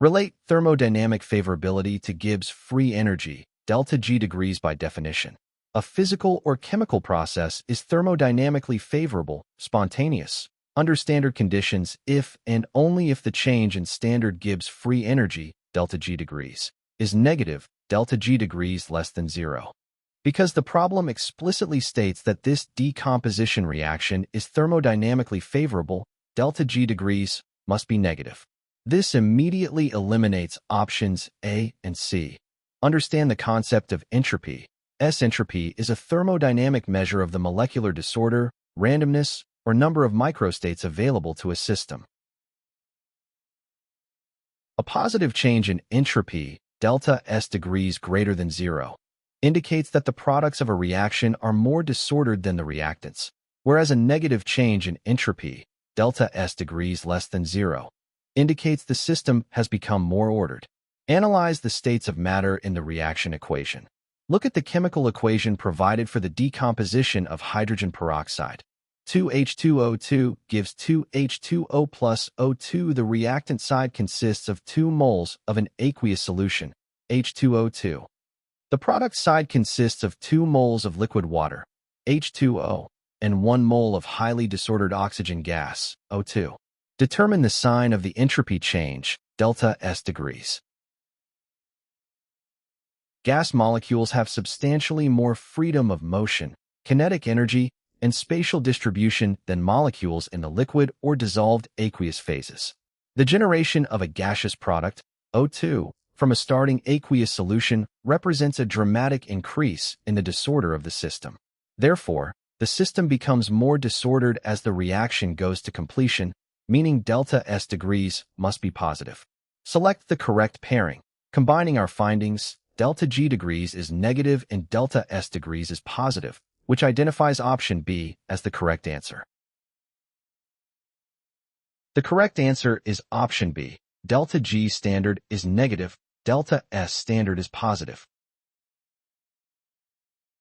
Relate thermodynamic favorability to Gibbs free energy, delta G degrees by definition. A physical or chemical process is thermodynamically favorable, spontaneous, under standard conditions if and only if the change in standard Gibbs free energy, delta G degrees, is negative, delta G degrees less than 0. Because the problem explicitly states that this decomposition reaction is thermodynamically favorable, delta G degrees must be negative. This immediately eliminates options A and C. Understand the concept of entropy. Entropy is a thermodynamic measure of the molecular disorder, randomness, or number of microstates available to a system. A positive change in entropy, delta S degrees greater than 0, indicates that the products of a reaction are more disordered than the reactants, whereas a negative change in entropy, delta S degrees less than 0, indicates the system has become more ordered. Analyze the states of matter in the reaction equation. Look at the chemical equation provided for the decomposition of hydrogen peroxide. 2H2O2 gives 2H2O plus O2. The reactant side consists of 2 moles of an aqueous solution, H2O2. The product side consists of 2 moles of liquid water, H2O, and 1 mole of highly disordered oxygen gas, O2. Determine the sign of the entropy change, delta S degrees. Gas molecules have substantially more freedom of motion, kinetic energy, and spatial distribution than molecules in the liquid or dissolved aqueous phases. The generation of a gaseous product, O2, from a starting aqueous solution represents a dramatic increase in the disorder of the system. Therefore, the system becomes more disordered as the reaction goes to completion, meaning delta S degrees must be positive. Select the correct pairing. Combining our findings, delta G degrees is negative and delta S degrees is positive, which identifies option B as the correct answer. The correct answer is option B. Delta G standard is negative, delta S standard is positive.